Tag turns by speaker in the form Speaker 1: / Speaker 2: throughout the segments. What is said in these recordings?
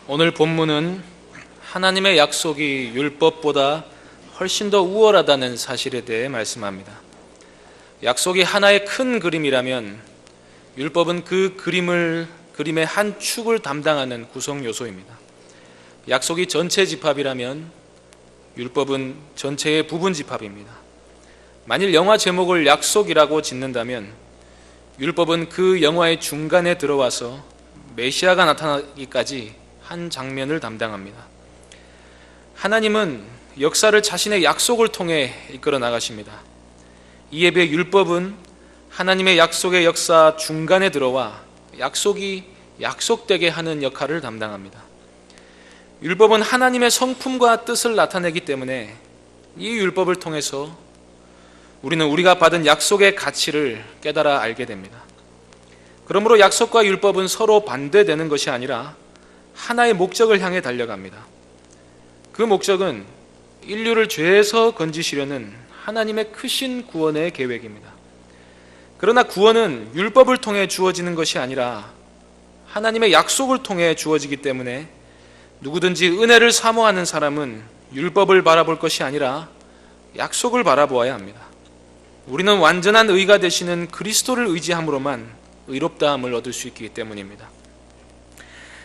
Speaker 1: 오늘 본문은 하나님의 약속이 율법보다 훨씬 더 우월하다는 사실에 대해 말씀합니다. 약속이 하나의 큰 그림이라면 율법은 그 그림의 한 축을 담당하는 구성 요소입니다. 약속이 전체 집합이라면 율법은 전체의 부분 집합입니다. 만일 영화 제목을 약속이라고 짓는다면 율법은 그 영화의 중간에 들어와서 메시아가 나타나기까지 한 장면을 담당합니다. 하나님은 역사를 자신의 약속을 통해 이끌어 나가십니다. 이에 비해 율법은 하나님의 약속의 역사 중간에 들어와 약속이 약속되게 하는 역할을 담당합니다. 율법은 하나님의 성품과 뜻을 나타내기 때문에 이 율법을 통해서 우리는 우리가 받은 약속의 가치를 깨달아 알게 됩니다. 그러므로 약속과 율법은 서로 반대되는 것이 아니라 하나의 목적을 향해 달려갑니다. 그 목적은 인류를 죄에서 건지시려는 하나님의 크신 구원의 계획입니다. 그러나 구원은 율법을 통해 주어지는 것이 아니라 하나님의 약속을 통해 주어지기 때문에 누구든지 은혜를 사모하는 사람은 율법을 바라볼 것이 아니라 약속을 바라보아야 합니다. 우리는 완전한 의가 되시는 그리스도를 의지함으로만 의롭다함을 얻을 수 있기 때문입니다.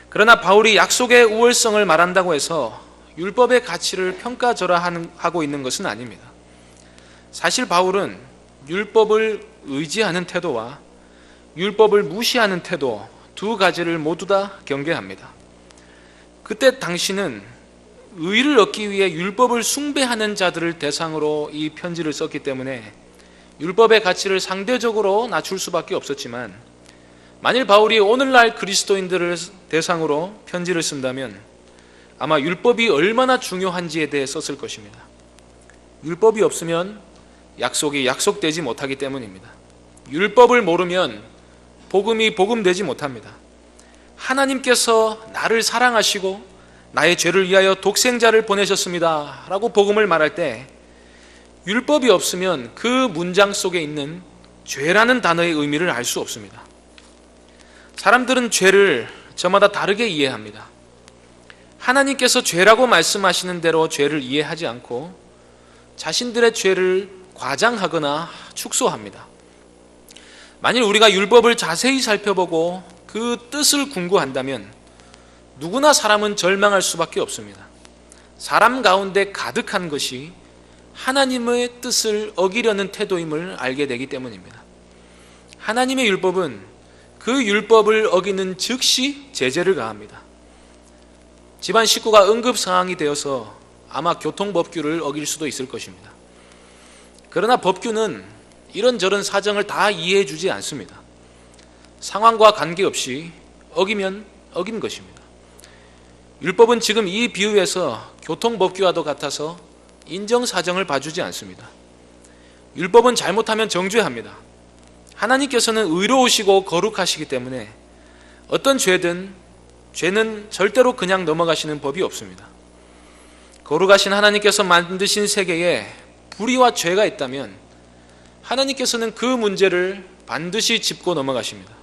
Speaker 1: 그러나 바울이 약속의 우월성을 말한다고 해서 율법의 가치를 평가절하하고 있는 것은 아닙니다. 사실 바울은 율법을 의지하는 태도와 율법을 무시하는 태도 두 가지를 모두 다 경계합니다. 그때 당신은 의를 얻기 위해 율법을 숭배하는 자들을 대상으로 이 편지를 썼기 때문에 율법의 가치를 상대적으로 낮출 수밖에 없었지만, 만일 바울이 오늘날 그리스도인들을 대상으로 편지를 쓴다면 아마 율법이 얼마나 중요한지에 대해 썼을 것입니다. 율법이 없으면 약속이 약속되지 못하기 때문입니다. 율법을 모르면 복음이 복음되지 못합니다. 하나님께서 나를 사랑하시고 나의 죄를 위하여 독생자를 보내셨습니다 라고 복음을 말할 때 율법이 없으면 그 문장 속에 있는 죄라는 단어의 의미를 알 수 없습니다. 사람들은 죄를 저마다 다르게 이해합니다. 하나님께서 죄라고 말씀하시는 대로 죄를 이해하지 않고 자신들의 죄를 과장하거나 축소합니다. 만일 우리가 율법을 자세히 살펴보고 그 뜻을 궁구한다면 누구나 사람은 절망할 수밖에 없습니다. 사람 가운데 가득한 것이 하나님의 뜻을 어기려는 태도임을 알게 되기 때문입니다. 하나님의 율법은 그 율법을 어기는 즉시 제재를 가합니다. 집안 식구가 응급 상황이 되어서 아마 교통법규를 어길 수도 있을 것입니다. 그러나 법규는 이런저런 사정을 다 이해해 주지 않습니다. 상황과 관계없이 어기면 어긴 것입니다. 율법은 지금 이 비유에서 교통법규와도 같아서 인정사정을 봐주지 않습니다. 율법은 잘못하면 정죄합니다. 하나님께서는 의로우시고 거룩하시기 때문에 어떤 죄는 절대로 그냥 넘어가시는 법이 없습니다. 거룩하신 하나님께서 만드신 세계에 불의와 죄가 있다면 하나님께서는 그 문제를 반드시 짚고 넘어가십니다.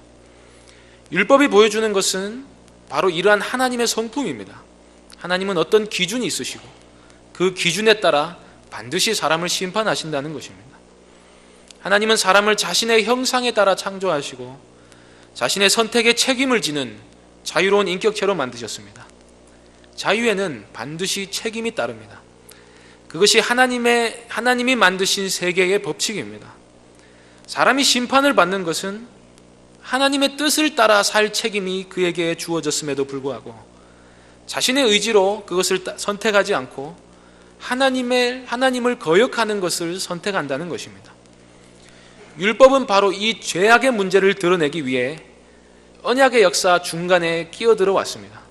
Speaker 1: 율법이 보여주는 것은 바로 이러한 하나님의 성품입니다. 하나님은 어떤 기준이 있으시고 그 기준에 따라 반드시 사람을 심판하신다는 것입니다. 하나님은 사람을 자신의 형상에 따라 창조하시고 자신의 선택에 책임을 지는 자유로운 인격체로 만드셨습니다. 자유에는 반드시 책임이 따릅니다. 그것이 하나님이 만드신 세계의 법칙입니다. 사람이 심판을 받는 것은 하나님의 뜻을 따라 살 책임이 그에게 주어졌음에도 불구하고 자신의 의지로 그것을 선택하지 않고 하나님을 거역하는 것을 선택한다는 것입니다. 율법은 바로 이 죄악의 문제를 드러내기 위해 언약의 역사 중간에 끼어들어 왔습니다.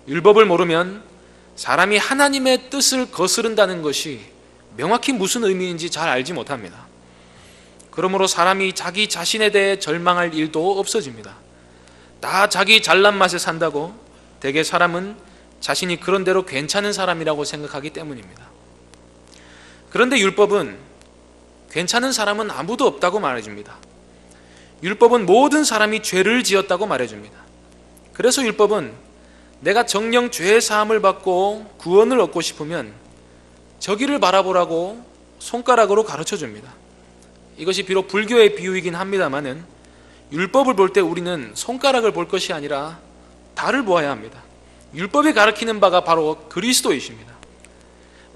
Speaker 1: 율법을 모르면 사람이 하나님의 뜻을 거스른다는 것이 명확히 무슨 의미인지 잘 알지 못합니다. 그러므로 사람이 자기 자신에 대해 절망할 일도 없어집니다. 다 자기 잘난 맛에 산다고 대개 사람은 자신이 그런 대로 괜찮은 사람이라고 생각하기 때문입니다. 그런데 율법은 괜찮은 사람은 아무도 없다고 말해줍니다. 율법은 모든 사람이 죄를 지었다고 말해줍니다. 그래서 율법은 내가 정령 죄의 사함을 받고 구원을 얻고 싶으면 저기를 바라보라고 손가락으로 가르쳐 줍니다. 이것이 비록 불교의 비유이긴 합니다만은 율법을 볼 때 우리는 손가락을 볼 것이 아니라 달을 보아야 합니다. 율법이 가르치는 바가 바로 그리스도이십니다.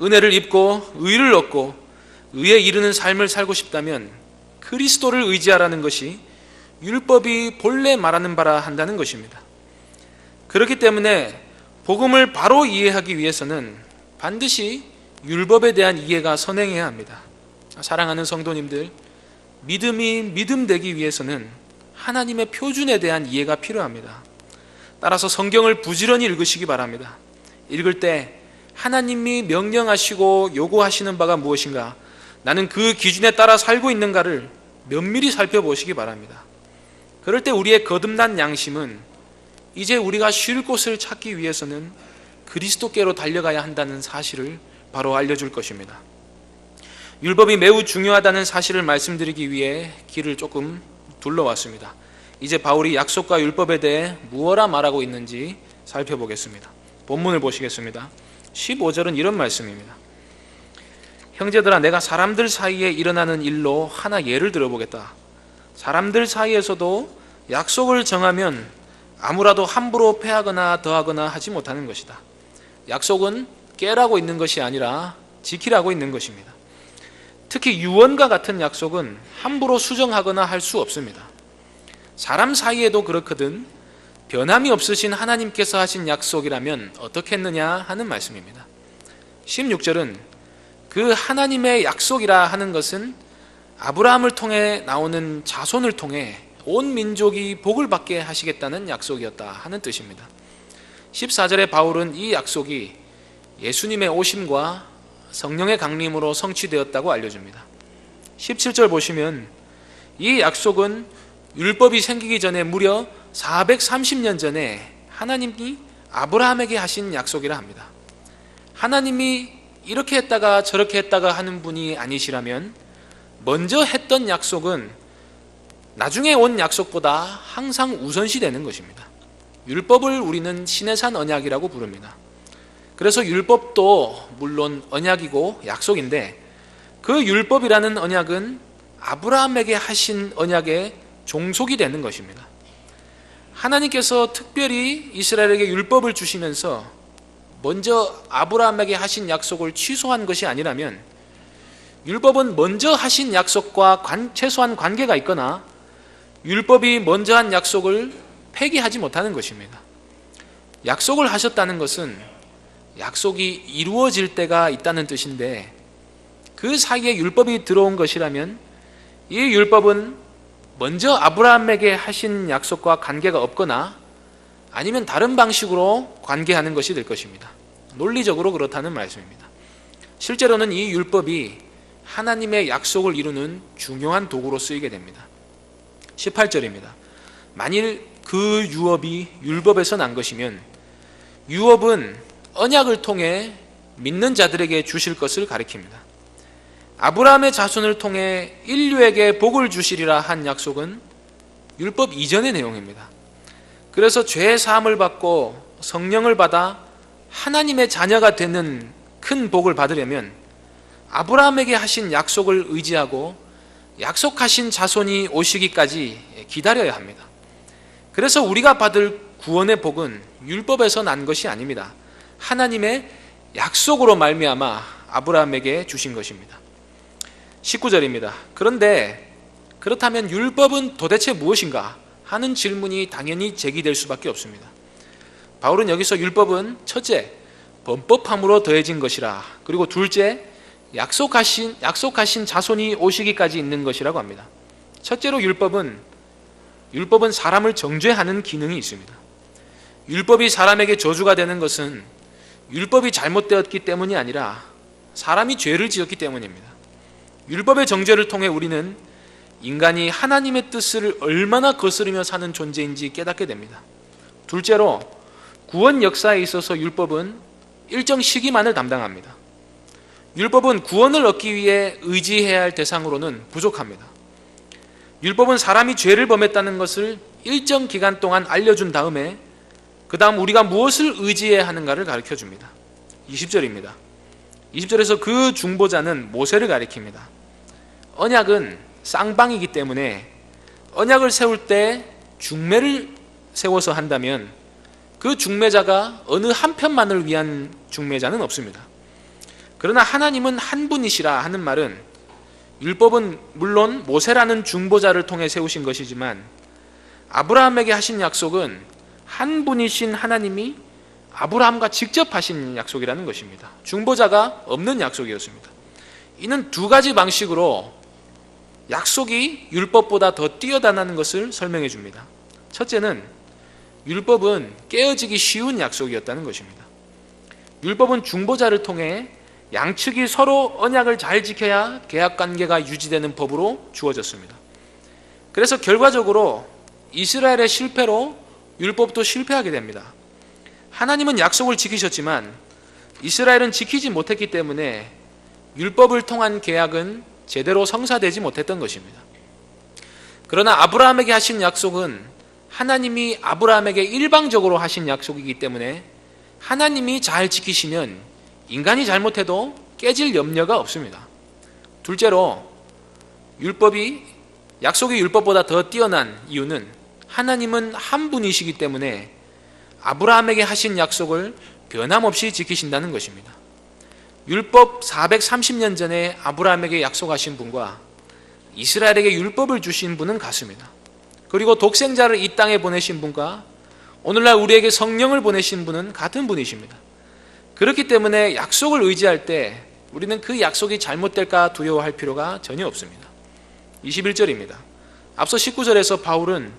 Speaker 1: 은혜를 입고 의를 얻고 의에 이르는 삶을 살고 싶다면 그리스도를 의지하라는 것이 율법이 본래 말하는 바라 한다는 것입니다. 그렇기 때문에 복음을 바로 이해하기 위해서는 반드시 율법에 대한 이해가 선행해야 합니다. 사랑하는 성도님들, 믿음이 믿음되기 위해서는 하나님의 표준에 대한 이해가 필요합니다. 따라서 성경을 부지런히 읽으시기 바랍니다. 읽을 때 하나님이 명령하시고 요구하시는 바가 무엇인가, 나는 그 기준에 따라 살고 있는가를 면밀히 살펴보시기 바랍니다. 그럴 때 우리의 거듭난 양심은 이제 우리가 쉴 곳을 찾기 위해서는 그리스도께로 달려가야 한다는 사실을 바로 알려줄 것입니다. 율법이 매우 중요하다는 사실을 말씀드리기 위해 길을 조금 둘러왔습니다. 이제 바울이 약속과 율법에 대해 무엇라 말하고 있는지 살펴보겠습니다. 본문을 보시겠습니다. 15절은 이런 말씀입니다. 형제들아, 내가 사람들 사이에 일어나는 일로 하나 예를 들어보겠다. 사람들 사이에서도 약속을 정하면 아무라도 함부로 패하거나 더하거나 하지 못하는 것이다. 약속은 깨라고 있는 것이 아니라 지키라고 있는 것입니다. 특히 유언과 같은 약속은 함부로 수정하거나 할 수 없습니다. 사람 사이에도 그렇거든 변함이 없으신 하나님께서 하신 약속이라면 어떻게 했느냐 하는 말씀입니다. 16절은 그 하나님의 약속이라 하는 것은 아브라함을 통해 나오는 자손을 통해 온 민족이 복을 받게 하시겠다는 약속이었다 하는 뜻입니다. 14절에 바울은 이 약속이 예수님의 오심과 성령의 강림으로 성취되었다고 알려줍니다. 17절 보시면 이 약속은 율법이 생기기 전에 무려 430년 전에 하나님이 아브라함에게 하신 약속이라 합니다. 하나님이 이렇게 했다가 저렇게 했다가 하는 분이 아니시라면 먼저 했던 약속은 나중에 온 약속보다 항상 우선시 되는 것입니다. 율법을 우리는 신의 산 언약이라고 부릅니다. 그래서 율법도 물론 언약이고 약속인데 그 율법이라는 언약은 아브라함에게 하신 언약의 종속이 되는 것입니다. 하나님께서 특별히 이스라엘에게 율법을 주시면서 먼저 아브라함에게 하신 약속을 취소한 것이 아니라면 율법은 먼저 하신 약속과 최소한 관계가 있거나 율법이 먼저 한 약속을 폐기하지 못하는 것입니다. 약속을 하셨다는 것은 약속이 이루어질 때가 있다는 뜻인데 그 사이에 율법이 들어온 것이라면 이 율법은 먼저 아브라함에게 하신 약속과 관계가 없거나 아니면 다른 방식으로 관계하는 것이 될 것입니다. 논리적으로 그렇다는 말씀입니다. 실제로는 이 율법이 하나님의 약속을 이루는 중요한 도구로 쓰이게 됩니다. 18절입니다. 만일 그 유업이 율법에서 난 것이면 유업은 언약을 통해 믿는 자들에게 주실 것을 가리킵니다. 아브라함의 자손을 통해 인류에게 복을 주시리라 한 약속은 율법 이전의 내용입니다. 그래서 죄의 사함을 받고 성령을 받아 하나님의 자녀가 되는 큰 복을 받으려면 아브라함에게 하신 약속을 의지하고 약속하신 자손이 오시기까지 기다려야 합니다. 그래서 우리가 받을 구원의 복은 율법에서 난 것이 아닙니다. 하나님의 약속으로 말미암아 아브라함에게 주신 것입니다. 19절입니다. 그런데 그렇다면 율법은 도대체 무엇인가 하는 질문이 당연히 제기될 수밖에 없습니다. 바울은 여기서 율법은 첫째, 범법함으로 더해진 것이라, 그리고 둘째, 약속하신 자손이 오시기까지 있는 것이라고 합니다. 첫째로 율법은 사람을 정죄하는 기능이 있습니다. 율법이 사람에게 저주가 되는 것은 율법이 잘못되었기 때문이 아니라 사람이 죄를 지었기 때문입니다. 율법의 정죄를 통해 우리는 인간이 하나님의 뜻을 얼마나 거스르며 사는 존재인지 깨닫게 됩니다. 둘째로 구원 역사에 있어서 율법은 일정 시기만을 담당합니다. 율법은 구원을 얻기 위해 의지해야 할 대상으로는 부족합니다. 율법은 사람이 죄를 범했다는 것을 일정 기간 동안 알려준 다음에 그 다음 우리가 무엇을 의지해야 하는가를 가르쳐 줍니다. 20절입니다. 20절에서 그 중보자는 모세를 가리킵니다. 언약은 쌍방이기 때문에 언약을 세울 때 중매를 세워서 한다면 그 중매자가 어느 한편만을 위한 중매자는 없습니다. 그러나 하나님은 한 분이시라 하는 말은 율법은 물론 모세라는 중보자를 통해 세우신 것이지만 아브라함에게 하신 약속은 한 분이신 하나님이 아브라함과 직접 하신 약속이라는 것입니다. 중보자가 없는 약속이었습니다. 이는 두 가지 방식으로 약속이 율법보다 더 뛰어다는 것을 설명해 줍니다. 첫째는 율법은 깨어지기 쉬운 약속이었다는 것입니다. 율법은 중보자를 통해 양측이 서로 언약을 잘 지켜야 계약관계가 유지되는 법으로 주어졌습니다. 그래서 결과적으로 이스라엘의 실패로 율법도 실패하게 됩니다. 하나님은 약속을 지키셨지만 이스라엘은 지키지 못했기 때문에 율법을 통한 계약은 제대로 성사되지 못했던 것입니다. 그러나 아브라함에게 하신 약속은 하나님이 아브라함에게 일방적으로 하신 약속이기 때문에 하나님이 잘 지키시면 인간이 잘못해도 깨질 염려가 없습니다. 둘째로 약속이 율법보다 더 뛰어난 이유는 하나님은 한 분이시기 때문에 아브라함에게 하신 약속을 변함없이 지키신다는 것입니다. 율법 430년 전에 아브라함에게 약속하신 분과 이스라엘에게 율법을 주신 분은 같습니다. 그리고 독생자를 이 땅에 보내신 분과 오늘날 우리에게 성령을 보내신 분은 같은 분이십니다. 그렇기 때문에 약속을 의지할 때 우리는 그 약속이 잘못될까 두려워할 필요가 전혀 없습니다. 21절입니다. 앞서 19절에서 바울은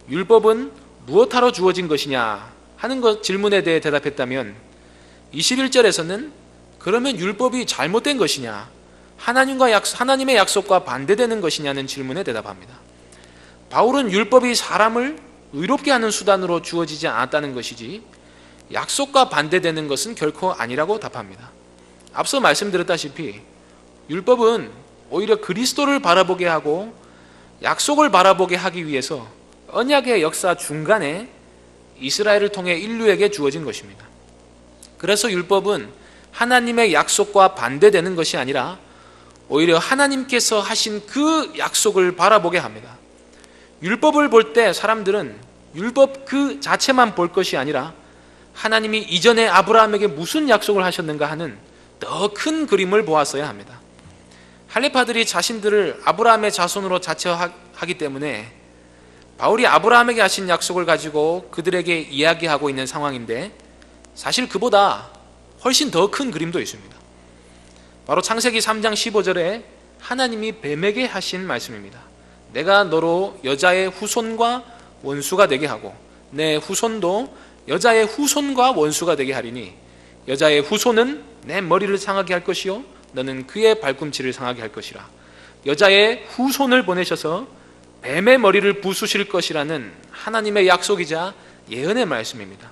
Speaker 1: 율법은 무엇하러 주어진 것이냐 하는 질문에 대해 대답했다면 21절에서는 그러면 율법이 잘못된 것이냐, 하나님의 약속과 반대되는 것이냐는 질문에 대답합니다. 바울은 율법이 사람을 의롭게 하는 수단으로 주어지지 않았다는 것이지 약속과 반대되는 것은 결코 아니라고 답합니다. 앞서 말씀드렸다시피 율법은 오히려 그리스도를 바라보게 하고 약속을 바라보게 하기 위해서 언약의 역사 중간에 이스라엘을 통해 인류에게 주어진 것입니다. 그래서 율법은 하나님의 약속과 반대되는 것이 아니라 오히려 하나님께서 하신 그 약속을 바라보게 합니다. 율법을 볼 때 사람들은 율법 그 자체만 볼 것이 아니라 하나님이 이전에 아브라함에게 무슨 약속을 하셨는가 하는 더 큰 그림을 보았어야 합니다. 할례파들이 자신들을 아브라함의 자손으로 자처하기 때문에 바울이 아브라함에게 하신 약속을 가지고 그들에게 이야기하고 있는 상황인데 사실 그보다 훨씬 더 큰 그림도 있습니다. 바로 창세기 3장 15절에 하나님이 뱀에게 하신 말씀입니다. 내가 너로 여자의 후손과 원수가 되게 하고 내 후손도 여자의 후손과 원수가 되게 하리니 여자의 후손은 내 머리를 상하게 할 것이요 너는 그의 발꿈치를 상하게 할 것이라. 여자의 후손을 보내셔서 뱀의 머리를 부수실 것이라는 하나님의 약속이자 예언의 말씀입니다.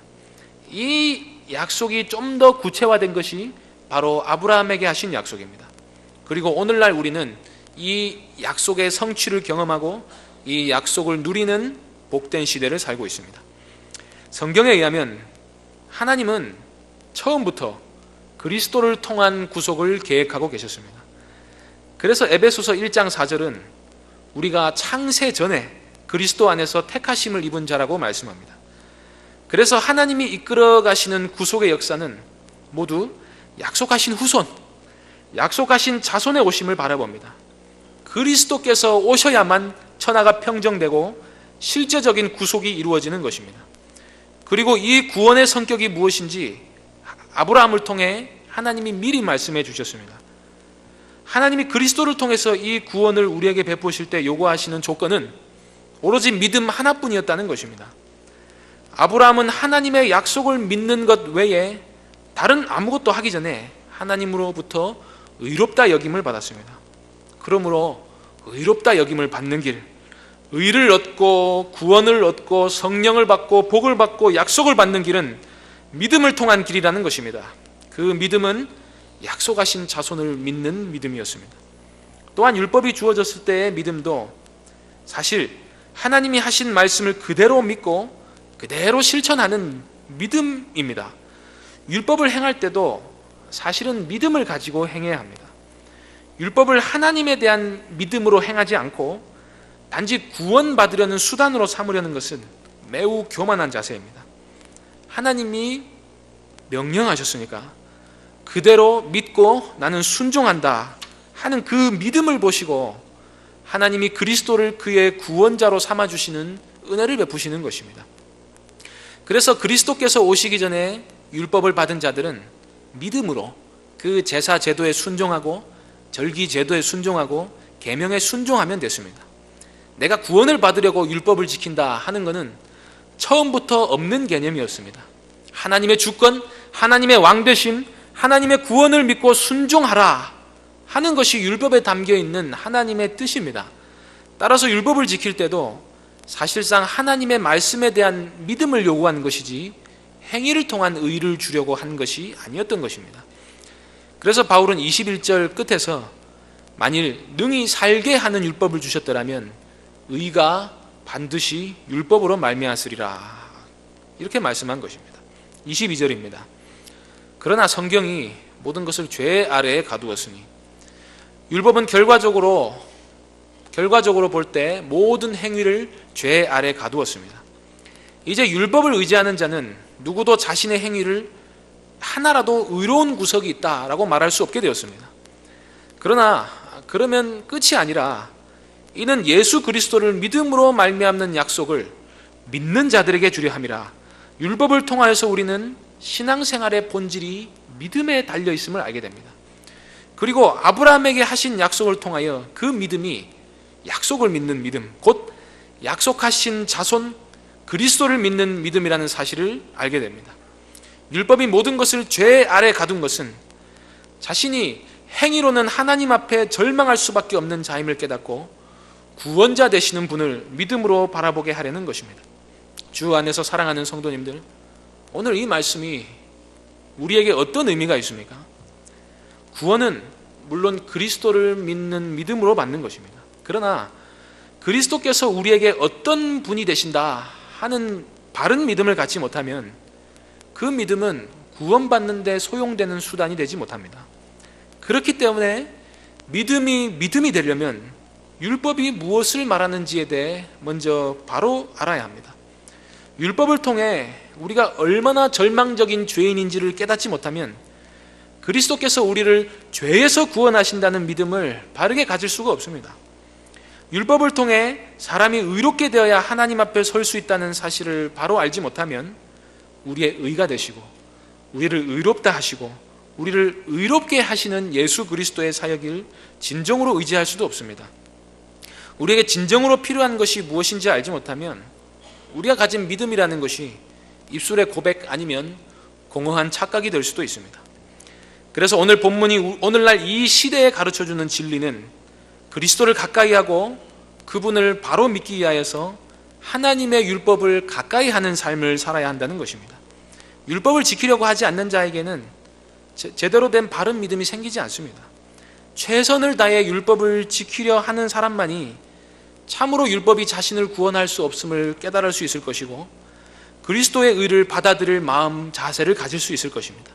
Speaker 1: 이 약속이 좀 더 구체화된 것이 바로 아브라함에게 하신 약속입니다. 그리고 오늘날 우리는 이 약속의 성취를 경험하고 이 약속을 누리는 복된 시대를 살고 있습니다. 성경에 의하면 하나님은 처음부터 그리스도를 통한 구속을 계획하고 계셨습니다. 그래서 에베소서 1장 4절은 우리가 창세 전에 그리스도 안에서 택하심을 입은 자라고 말씀합니다. 그래서 하나님이 이끌어 가시는 구속의 역사는 모두 약속하신 후손, 약속하신 자손의 오심을 바라봅니다. 그리스도께서 오셔야만 천하가 평정되고 실제적인 구속이 이루어지는 것입니다. 그리고 이 구원의 성격이 무엇인지 아브라함을 통해 하나님이 미리 말씀해 주셨습니다. 하나님이 그리스도를 통해서 이 구원을 우리에게 베푸실 때 요구하시는 조건은 오로지 믿음 하나뿐이었다는 것입니다. 아브라함은 하나님의 약속을 믿는 것 외에 다른 아무것도 하기 전에 하나님으로부터 의롭다 여김을 받았습니다. 그러므로 의롭다 여김을 받는 길, 의를 얻고 구원을 얻고 성령을 받고 복을 받고 약속을 받는 길은 믿음을 통한 길이라는 것입니다. 그 믿음은 약속하신 자손을 믿는 믿음이었습니다. 또한 율법이 주어졌을 때의 믿음도 사실 하나님이 하신 말씀을 그대로 믿고 그대로 실천하는 믿음입니다. 율법을 행할 때도 사실은 믿음을 가지고 행해야 합니다. 율법을 하나님에 대한 믿음으로 행하지 않고 단지 구원받으려는 수단으로 삼으려는 것은 매우 교만한 자세입니다. 하나님이 명령하셨으니까 그대로 믿고 나는 순종한다 하는 그 믿음을 보시고 하나님이 그리스도를 그의 구원자로 삼아주시는 은혜를 베푸시는 것입니다. 그래서 그리스도께서 오시기 전에 율법을 받은 자들은 믿음으로 그 제사 제도에 순종하고 절기 제도에 순종하고 계명에 순종하면 됐습니다. 내가 구원을 받으려고 율법을 지킨다 하는 것은 처음부터 없는 개념이었습니다. 하나님의 주권, 하나님의 왕되심, 하나님의 구원을 믿고 순종하라 하는 것이 율법에 담겨 있는 하나님의 뜻입니다. 따라서 율법을 지킬 때도 사실상 하나님의 말씀에 대한 믿음을 요구하는 것이지 행위를 통한 의를 주려고 한 것이 아니었던 것입니다. 그래서 바울은 21절 끝에서 만일 능히 살게 하는 율법을 주셨더라면 의가 반드시 율법으로 말미암으리라 이렇게 말씀한 것입니다. 22절입니다. 그러나 성경이 모든 것을 죄 아래에 가두었으니 율법은 결과적으로 볼 때 모든 행위를 죄 아래 가두었습니다. 이제 율법을 의지하는 자는 누구도 자신의 행위를 하나라도 의로운 구석이 있다라고 말할 수 없게 되었습니다. 그러면 끝이 아니라 이는 예수 그리스도를 믿음으로 말미암는 약속을 믿는 자들에게 주려 함이라. 율법을 통하여서 우리는 신앙생활의 본질이 믿음에 달려 있음을 알게 됩니다. 그리고 아브라함에게 하신 약속을 통하여 그 믿음이 약속을 믿는 믿음, 곧 약속하신 자손 그리스도를 믿는 믿음이라는 사실을 알게 됩니다. 율법이 모든 것을 죄 아래 가둔 것은 자신이 행위로는 하나님 앞에 절망할 수밖에 없는 자임을 깨닫고 구원자 되시는 분을 믿음으로 바라보게 하려는 것입니다. 주 안에서 사랑하는 성도님들, 오늘 이 말씀이 우리에게 어떤 의미가 있습니까? 구원은 물론 그리스도를 믿는 믿음으로 받는 것입니다. 그러나 그리스도께서 우리에게 어떤 분이 되신다 하는 바른 믿음을 갖지 못하면 그 믿음은 구원받는 데 소용되는 수단이 되지 못합니다. 그렇기 때문에 믿음이 되려면 율법이 무엇을 말하는지에 대해 먼저 바로 알아야 합니다. 율법을 통해 우리가 얼마나 절망적인 죄인인지를 깨닫지 못하면 그리스도께서 우리를 죄에서 구원하신다는 믿음을 바르게 가질 수가 없습니다. 율법을 통해 사람이 의롭게 되어야 하나님 앞에 설 수 있다는 사실을 바로 알지 못하면 우리의 의가 되시고 우리를 의롭다 하시고 우리를 의롭게 하시는 예수 그리스도의 사역을 진정으로 의지할 수도 없습니다. 우리에게 진정으로 필요한 것이 무엇인지 알지 못하면 우리가 가진 믿음이라는 것이 입술의 고백 아니면 공허한 착각이 될 수도 있습니다. 그래서 오늘 본문이 오늘날 이 시대에 가르쳐주는 진리는 그리스도를 가까이 하고 그분을 바로 믿기 위하여서 하나님의 율법을 가까이 하는 삶을 살아야 한다는 것입니다. 율법을 지키려고 하지 않는 자에게는 제대로 된 바른 믿음이 생기지 않습니다. 최선을 다해 율법을 지키려 하는 사람만이 참으로 율법이 자신을 구원할 수 없음을 깨달을 수 있을 것이고 그리스도의 의를 받아들일 마음 자세를 가질 수 있을 것입니다.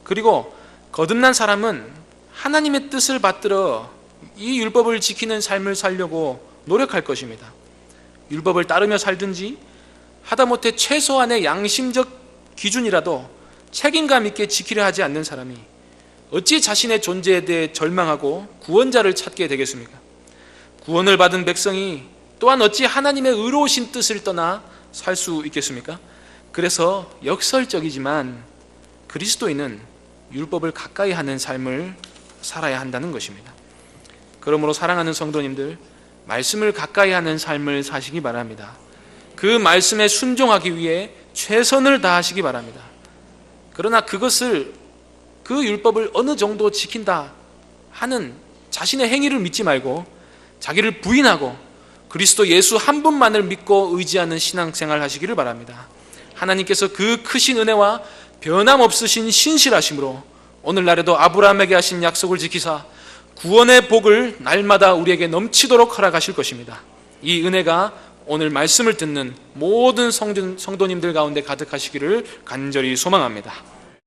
Speaker 1: 그리고 거듭난 사람은 하나님의 뜻을 받들어 이 율법을 지키는 삶을 살려고 노력할 것입니다. 율법을 따르며 살든지 하다못해 최소한의 양심적 기준이라도 책임감 있게 지키려 하지 않는 사람이 어찌 자신의 존재에 대해 절망하고 구원자를 찾게 되겠습니까? 구원을 받은 백성이 또한 어찌 하나님의 의로우신 뜻을 떠나 살 수 있겠습니까? 그래서 역설적이지만 그리스도인은 율법을 가까이 하는 삶을 살아야 한다는 것입니다. 그러므로 사랑하는 성도님들, 말씀을 가까이 하는 삶을 사시기 바랍니다. 그 말씀에 순종하기 위해 최선을 다하시기 바랍니다. 그러나 그 율법을 어느 정도 지킨다 하는 자신의 행위를 믿지 말고 자기를 부인하고 그리스도 예수 한 분만을 믿고 의지하는 신앙생활 하시기를 바랍니다. 하나님께서 그 크신 은혜와 변함없으신 신실하심으로 오늘날에도 아브라함에게 하신 약속을 지키사 구원의 복을 날마다 우리에게 넘치도록 허락하실 것입니다. 이 은혜가 오늘 말씀을 듣는 모든 성도님들 가운데 가득하시기를 간절히 소망합니다.